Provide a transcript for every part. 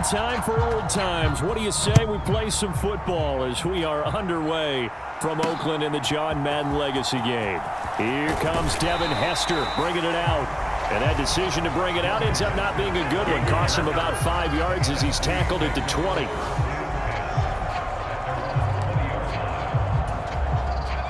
And time for old times. What do you say we play some football as we are underway from Oakland in the John Madden Legacy game. Here comes Devin Hester bringing it out. And that decision to bring it out ends up not being a good one. Costs him about 5 yards as he's tackled at the 20.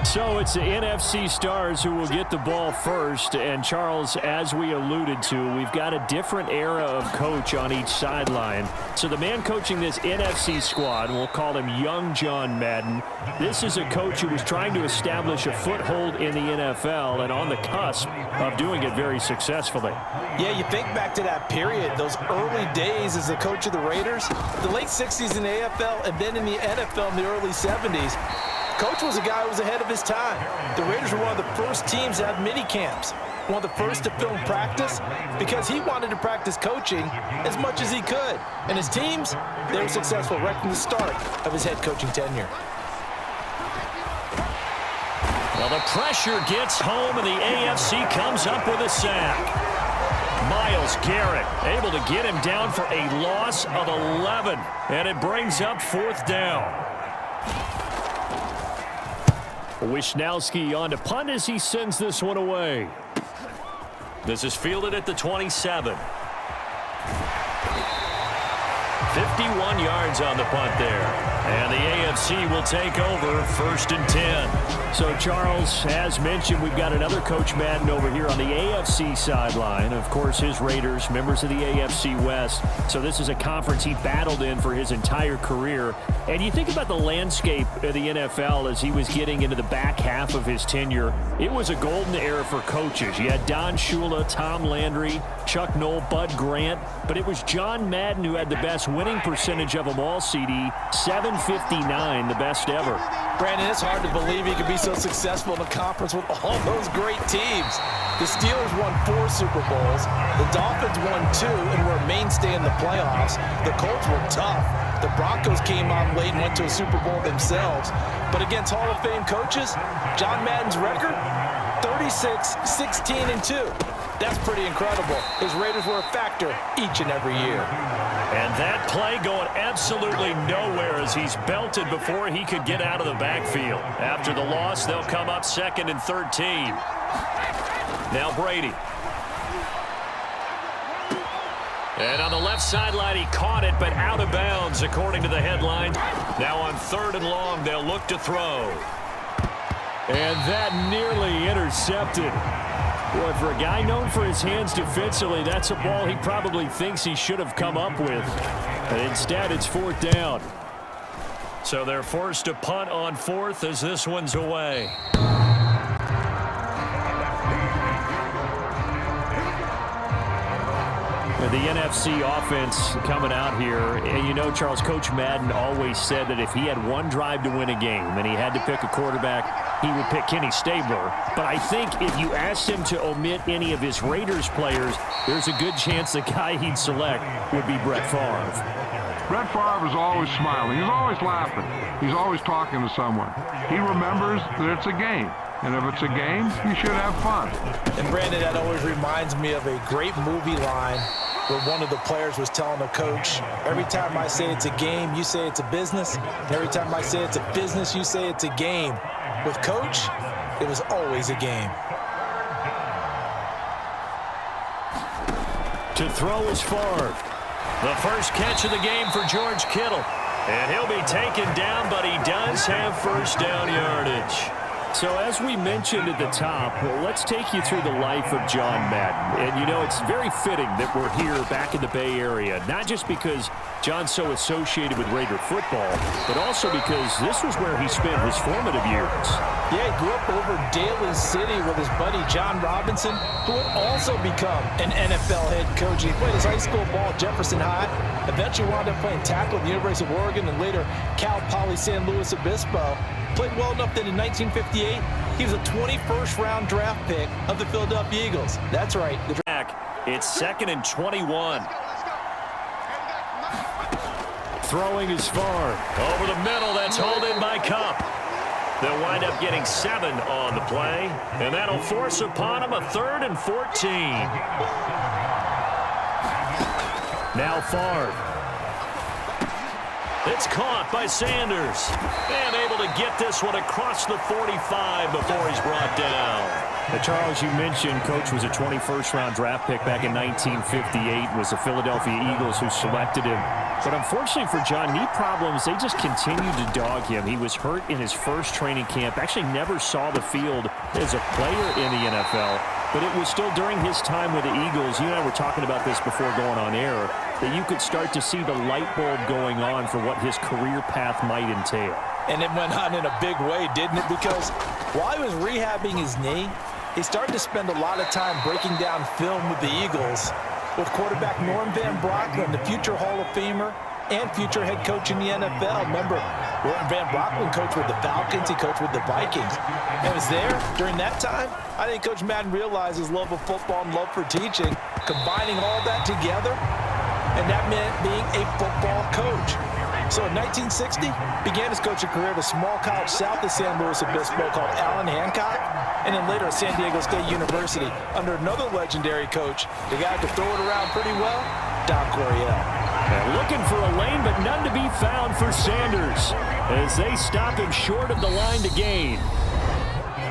So it's the NFC Stars who will get the ball first. And, Charles, as we alluded to, we've got a different era of coach on each sideline. So the man coaching this NFC squad, we'll call him Young John Madden, this is a coach who was trying to establish a foothold in the NFL and on the cusp of doing it very successfully. Yeah, you think back to that period, those early days as the coach of the Raiders, the late 60s in the AFL and then in the NFL in the early 70s. Coach was a guy who was ahead of his time. The Raiders were one of the first teams to have mini camps, one of the first to film practice, because he wanted to practice coaching as much as he could. And his teams, they were successful right from the start of his head coaching tenure. Well, the pressure gets home, and the AFC comes up with a sack. Myles Garrett able to get him down for a loss of 11, and it brings up 4th down. Wisnowski on to punt as he sends this one away. This is fielded at the 27. 51 yards on the punt there. And the AFC will take over 1st and 10. So, Charles, as mentioned, we've got another Coach Madden over here on the AFC sideline. Of course, his Raiders, members of the AFC West. So this is a conference he battled in for his entire career. And you think about the landscape of the NFL as he was getting into the back half of his tenure. It was a golden era for coaches. You had Don Shula, Tom Landry, Chuck Noll, Bud Grant. But it was John Madden who had the best winning percentage of them all, CD. 759, the best ever. Brandon, it's hard to believe he could be so successful in a conference with all those great teams. The Steelers won 4 Super Bowls. The Dolphins won 2 and were a mainstay in the playoffs. The Colts were tough. The Broncos came on late and went to a Super Bowl themselves. But against Hall of Fame coaches, John Madden's record, 36, 16, and 2. That's pretty incredible. His Raiders were a factor each and every year. And that play going absolutely nowhere as he's belted before he could get out of the backfield. After the loss, they'll come up 2nd and 13. Now Brady. And on the left sideline, he caught it, but out of bounds, according to the headline. Now on 3rd and long, they'll look to throw. And that nearly intercepted. Boy, for a guy known for his hands defensively, that's a ball he probably thinks he should have come up with. And instead, it's 4th down. So they're forced to punt on 4th as this one's away. The NFC offense coming out here, and you know, Charles, Coach Madden always said that if he had one drive to win a game and he had to pick a quarterback, he would pick Kenny Stabler. But I think if you asked him to omit any of his Raiders players, there's a good chance the guy he'd select would be Brett Favre. Brett Favre is always smiling. He's always laughing. He's always talking to someone. He remembers that it's a game. And if it's a game, you should have fun. And Brandon, that always reminds me of a great movie line where one of the players was telling the coach, every time I say it's a game, you say it's a business. And every time I say it's a business, you say it's a game. With Coach, it was always a game. To throw is Favre. The first catch of the game for George Kittle. And he'll be taken down, but he does have 1st down yardage. So as we mentioned at the top, let's take you through the life of John Madden. And, you know, it's very fitting that we're here back in the Bay Area, not just because John's so associated with Raider football, but also because this was where he spent his formative years. Yeah, he grew up over Daly City with his buddy John Robinson, who would also become an NFL head coach. He played his high school ball at Jefferson High, eventually wound up playing tackle at the University of Oregon, and later Cal Poly San Luis Obispo. Played well enough that in 1958, he was a 21st round draft pick of the Philadelphia Eagles. That's right. It's 2nd and 21. Throwing is far. Over the middle, that's hauled in by Cup. They'll wind up getting 7 on the play, and that'll force upon him a 3rd and 14. Now Favre. It's caught by Sanders. And able to get this one across the 45 before he's brought down. Charles, you mentioned Coach was a 21st-round draft pick back in 1958. It was the Philadelphia Eagles who selected him. But unfortunately for John, knee problems, they just continued to dog him. He was hurt in his first training camp. Actually never saw the field as a player in the NFL. But it was still during his time with the Eagles, you and I were talking about this before going on air, that you could start to see the light bulb going on for what his career path might entail. And it went on in a big way, didn't it? Because while he was rehabbing his knee, he started to spend a lot of time breaking down film with the Eagles with quarterback Norm Van Brocklin, the future Hall of Famer and future head coach in the NFL. Remember, Norm Van Brocklin coached with the Falcons. He coached with the Vikings. And was there during that time. I think Coach Madden realized his love of football and love for teaching, combining all that together, and that meant being a football coach. So in 1960, began his coaching career at a small college south of San Luis Obispo called Allen Hancock, and then later at San Diego State University under another legendary coach, the guy who could throw it around pretty well, Don Coryell. And looking for a lane, but none to be found for Sanders as they stop him short of the line to gain.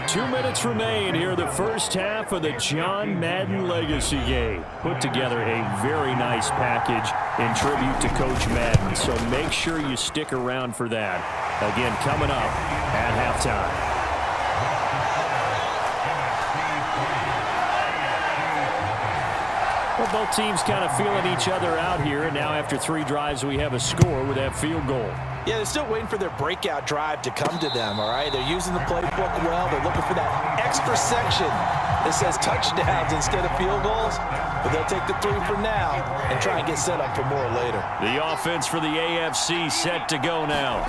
2 minutes remain here, the first half of the John Madden Legacy game. Put together a very nice package in tribute to Coach Madden, so make sure you stick around for that. Again, coming up at halftime. Well, both teams kind of feeling each other out here, and now after 3 drives, we have a score with that field goal. Yeah, they're still waiting for their breakout drive to come to them, all right? They're using the playbook well. They're looking for that extra section that says touchdowns instead of field goals. But they'll take the 3 for now and try and get set up for more later. The offense for the AFC set to go now.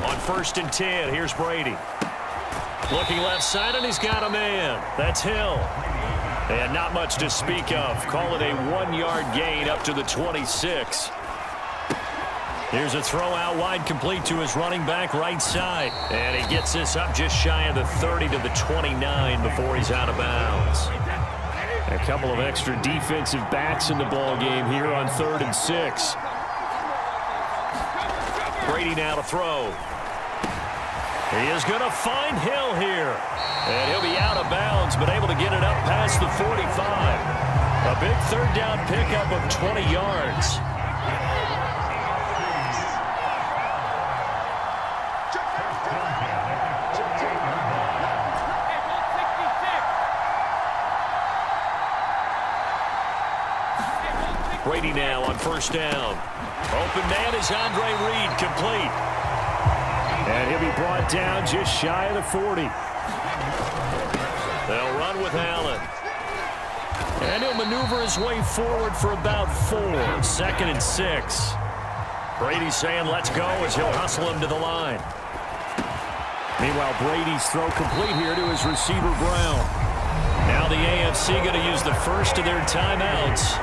On 1st and 10, here's Brady. Looking left side, and he's got a man. That's Hill. And not much to speak of. Call it a 1-yard gain up to the 26. Here's a throw out wide, complete to his running back right side. And he gets this up just shy of the 30 to the 29 before he's out of bounds. A couple of extra defensive backs in the ball game here on 3rd and 6. Brady now to throw. He is going to find Hill here. And he'll be out of bounds, but able to get it up past the 45. A big 3rd down pickup of 20 yards. Brady now on 1st down. Open man is Andre Reed, complete. And he'll be brought down just shy of the 40. They'll run with Allen. And he'll maneuver his way forward for about 4. 2nd and 6. Brady's saying let's go as he'll hustle him to the line. Meanwhile, Brady's throw complete here to his receiver Brown. Now the AFC going to use the first of their timeouts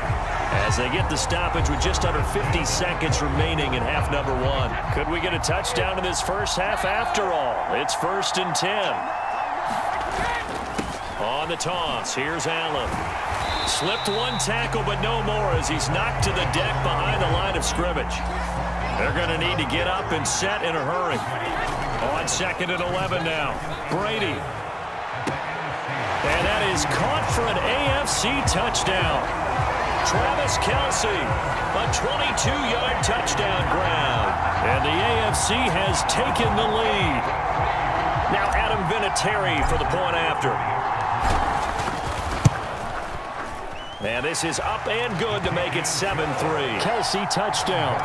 as they get the stoppage with just under 50 seconds remaining in half number 1. Could we get a touchdown in this first half after all? It's 1st and 10. On the toss, here's Allen. Slipped 1 tackle, but no more as he's knocked to the deck behind the line of scrimmage. They're going to need to get up and set in a hurry. On 2nd and 11 now, Brady. And that is caught for an AFC touchdown. Travis Kelce, a 22-yard touchdown grab. And the AFC has taken the lead. Now Adam Vinatieri for the point after. And this is up and good to make it 7-3. Kelce touchdown.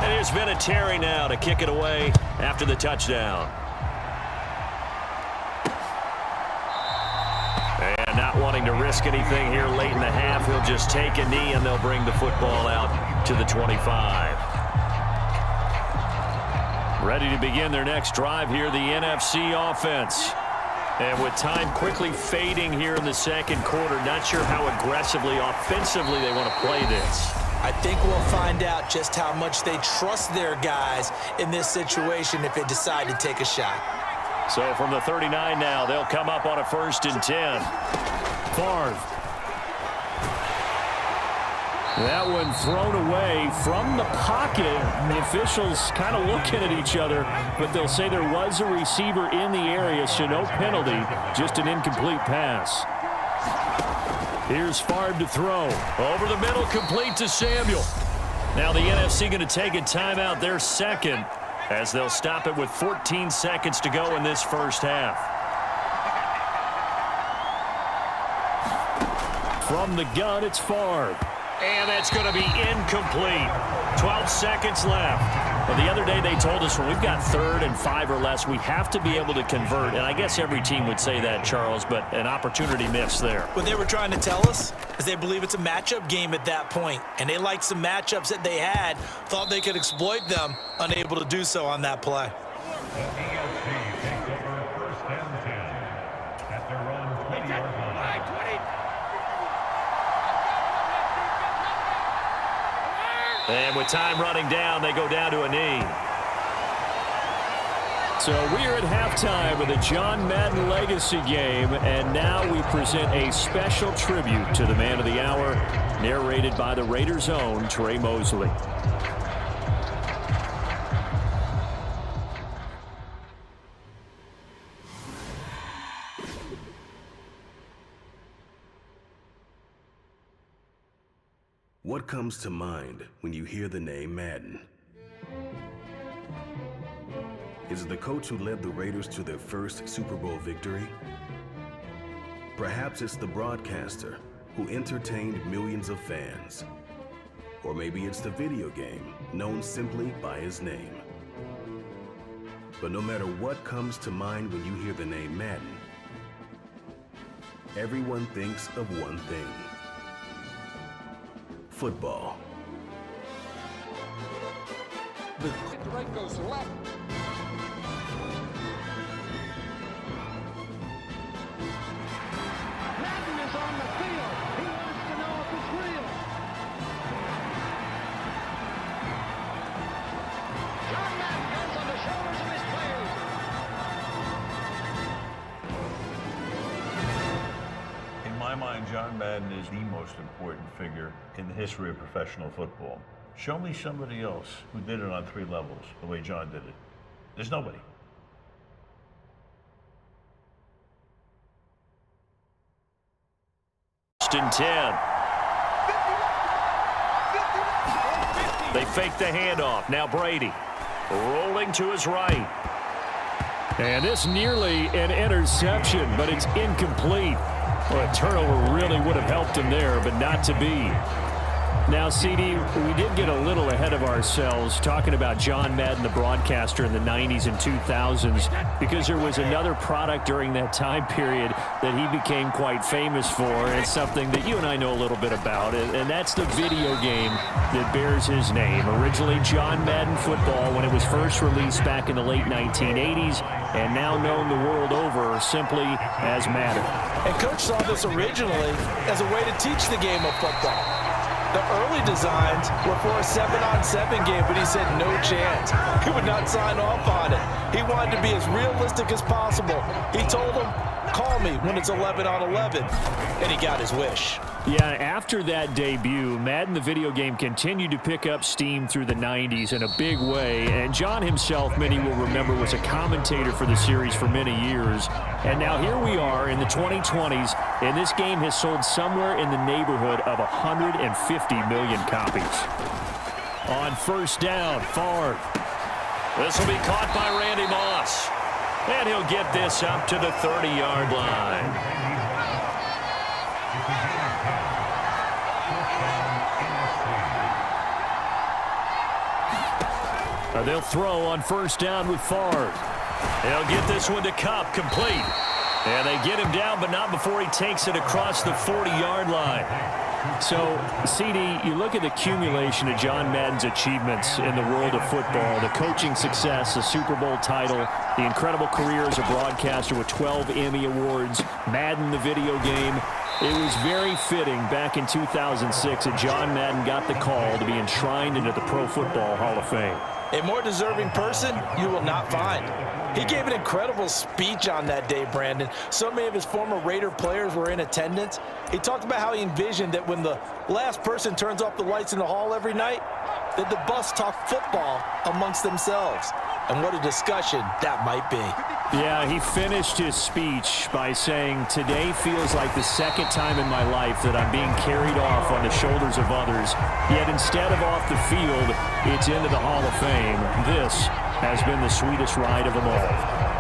And here's Vinatieri now to kick it away after the touchdown. And not wanting to risk anything here late in the half, he'll just take a knee and they'll bring the football out to the 25. Ready to begin their next drive here, the NFC offense. And with time quickly fading here in the 2nd quarter, not sure how aggressively, offensively they want to play this. I think we'll find out just how much they trust their guys in this situation if they decide to take a shot. So from the 39 now, they'll come up on a 1st and 10. Favre. That one thrown away from the pocket. The officials kind of looking at each other, but they'll say there was a receiver in the area, so no penalty, just an incomplete pass. Here's Favre to throw. Over the middle, complete to Samuel. Now the NFC going to take a timeout, their second, as they'll stop it with 14 seconds to go in this first half. From the gun, it's Favre. And that's going to be incomplete. 12 seconds left. Well, the other day they told us when we've got 3rd and 5 or less, we have to be able to convert. And I guess every team would say that, Charles, but an opportunity missed there. What they were trying to tell us is they believe it's a matchup game at that point. And they liked some matchups that they had, thought they could exploit them, unable to do so on that play. And with time running down, they go down to a knee. So we are at halftime of the John Madden Legacy game, and now we present a special tribute to the man of the hour, narrated by the Raiders' own Trey Mosley. What comes to mind when you hear the name Madden? Is it the coach who led the Raiders to their first Super Bowl victory? Perhaps it's the broadcaster who entertained millions of fans. Or maybe it's the video game known simply by his name. But no matter what comes to mind when you hear the name Madden, everyone thinks of one thing: football. The right goes left. Madden is on the field. He wants to know if it's real. John Madden goes on the shoulders of his players. In my mind, John Madden is the most important figure in the history of professional football. Show me somebody else who did it on 3 levels the way John did it. There's nobody. First and 10. They fake the handoff. Now Brady rolling to his right. And this nearly an interception, but it's incomplete. Well, a turnover really would have helped him there, but not to be. Now, CD, we did get a little ahead of ourselves talking about John Madden, the broadcaster in the 90s and 2000s, because there was another product during that time period that he became quite famous for, and it's something that you and I know a little bit about, and that's the video game that bears his name. Originally John Madden Football when it was first released back in the late 1980s, and now known the world over simply as Madden. And Coach saw this originally as a way to teach the game of football. The early designs were for a 7-on-7 game, but he said no chance. He would not sign off on it. He wanted to be as realistic as possible. He told him, call me when it's 11-on-11, and he got his wish. Yeah, after that debut, Madden the video game continued to pick up steam through the 90s in a big way, and John himself, many will remember, was a commentator for the series for many years. And now here we are in the 2020s, and this game has sold somewhere in the neighborhood of 150 million copies. On first down, Favre. This will be caught by Randy Moss, and he'll get this up to the 30-yard line. They'll throw on first down with Favre. They'll get this one to Kupp, complete. And they get him down, but not before he takes it across the 40-yard line. So, CD, you look at the accumulation of John Madden's achievements in the world of football, the coaching success, the Super Bowl title, the incredible career as a broadcaster with 12 Emmy Awards, Madden the video game. It was very fitting back in 2006 that John Madden got the call to be enshrined into the Pro Football Hall of Fame. A more deserving person you will not find. He gave an incredible speech on that day, Brandon. So many of his former Raider players were in attendance. He talked about how he envisioned that when the last person turns off the lights in the hall every night, that the bus talk football amongst themselves. And what a discussion that might be. Yeah, he finished his speech by saying, today feels like the second time in my life that I'm being carried off on the shoulders of others. Yet instead of off the field, it's into the Hall of Fame. This has been the sweetest ride of them all.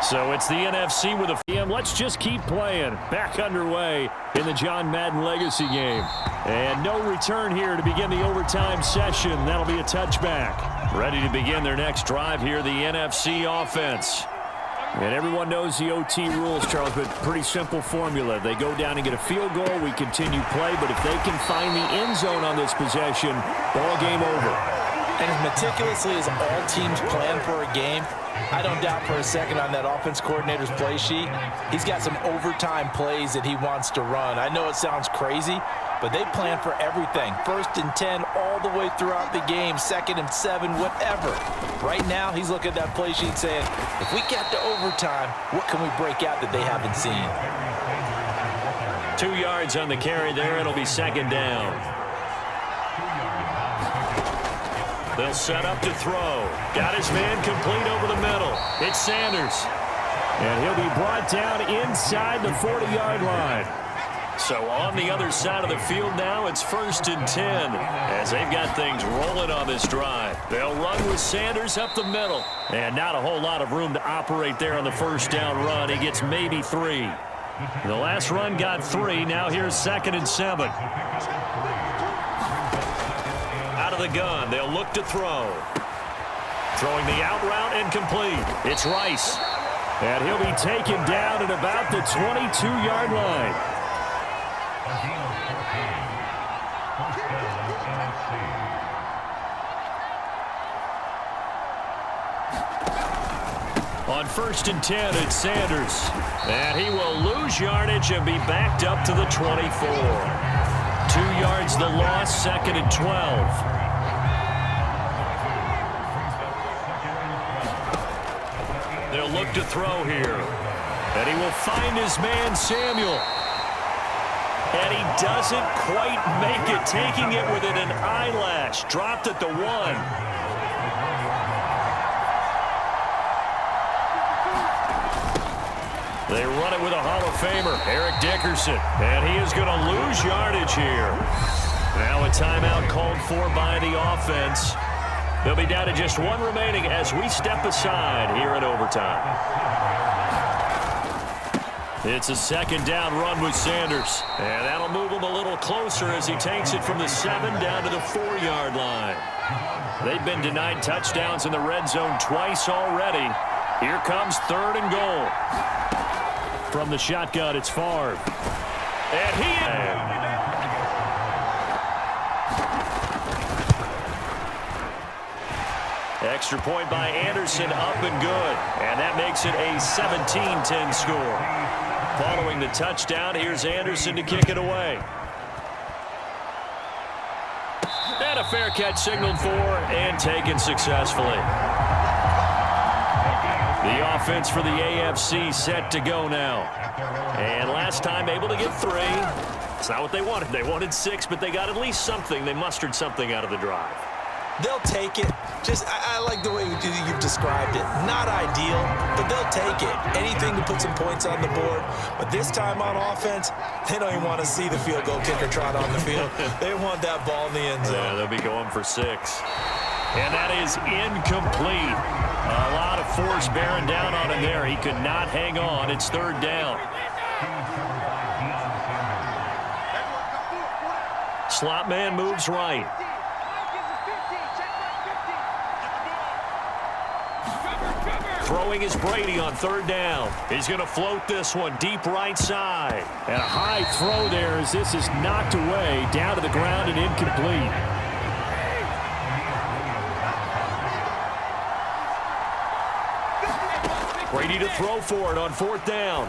So it's the NFC with a PM. Let's just keep playing. Back underway in the John Madden Legacy game. And no return here to begin the overtime session. That'll be a touchback. Ready to begin their next drive here, the NFC offense. And everyone knows the OT rules, Charles, but pretty simple formula. They go down and get a field goal, we continue play, but if they can find the end zone on this possession, ball game over. And as meticulously as all teams plan for a game, I don't doubt for a second on that offense coordinator's play sheet, he's got some overtime plays that he wants to run. I know it sounds crazy, but they plan for everything. 1st and 10 all the way throughout the game, 2nd and 7, whatever. Right now, he's looking at that play sheet saying, if we get to overtime, what can we break out that they haven't seen? 2 yards on the carry there. It'll be 2nd down. They'll set up to throw. Got his man complete over the middle. It's Sanders. And he'll be brought down inside the 40-yard line. So on the other side of the field now, it's 1st and 10 as they've got things rolling on this drive. They'll run with Sanders up the middle. And not a whole lot of room to operate there on the 1st down run. He gets maybe 3. The last run got 3. Now here's 2nd and 7. Out of the gun, they'll look to throw. Throwing the out route and complete. It's Rice. And he'll be taken down at about the 22-yard line. On 1st and 10, it's Sanders. And he will lose yardage and be backed up to the 24. 2 yards the loss, 2nd and 12. They'll look to throw here. And he will find his man, Samuel. And he doesn't quite make it, taking it within an eyelash. Dropped at the 1. They run it with a Hall of Famer, Eric Dickerson. And he is going to lose yardage here. Now a timeout called for by the offense. They'll be down to just 1 remaining as we step aside here in overtime. It's a 2nd down run with Sanders. And that'll move him a little closer as he takes it from the 7 down to the 4-yard line. They've been denied touchdowns in the red zone twice already. Here comes 3rd and goal. From the shotgun, it's Favre. And he... Extra point by Anderson, up and good. And that makes it a 17-10 score. Following the touchdown, here's Anderson to kick it away. And a fair catch signaled for and taken successfully. The offense for the AFC set to go now. And last time able to get 3. It's not what they wanted. They wanted 6, but they got at least something. They mustered something out of the drive. They'll take it. I like the way you've described it. Not ideal, but they'll take it. Anything to put some points on the board. But this time on offense, they don't even want to see the field goal kicker trot on the field. They want that ball in the end zone. Yeah, they'll be going for 6. And that is incomplete. A lot of force bearing down on him there. He could not hang on. It's 3rd down. Slot man moves right. Throwing is Brady on 3rd down. He's going to float this one deep right side. And a high throw there as this is knocked away down to the ground and incomplete. Brady to throw for it on 4th down.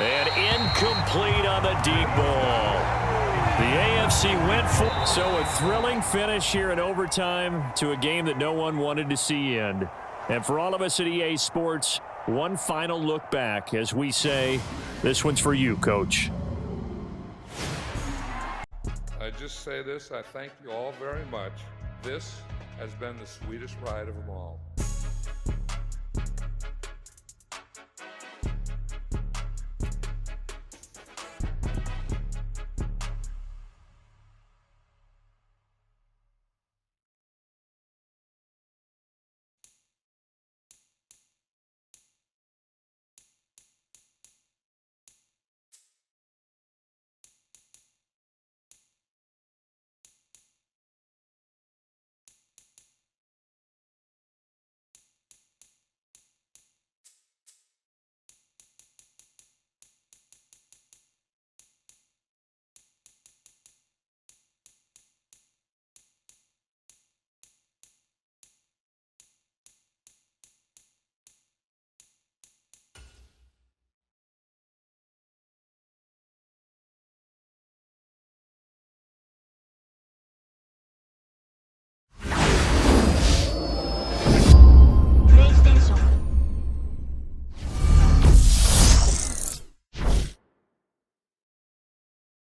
And incomplete on the deep ball. The AFC went for. So a thrilling finish here in overtime to a game that no one wanted to see end. And for all of us at EA Sports, one final look back as we say, this one's for you, Coach. I just say this, I thank you all very much. This has been the sweetest ride of them all.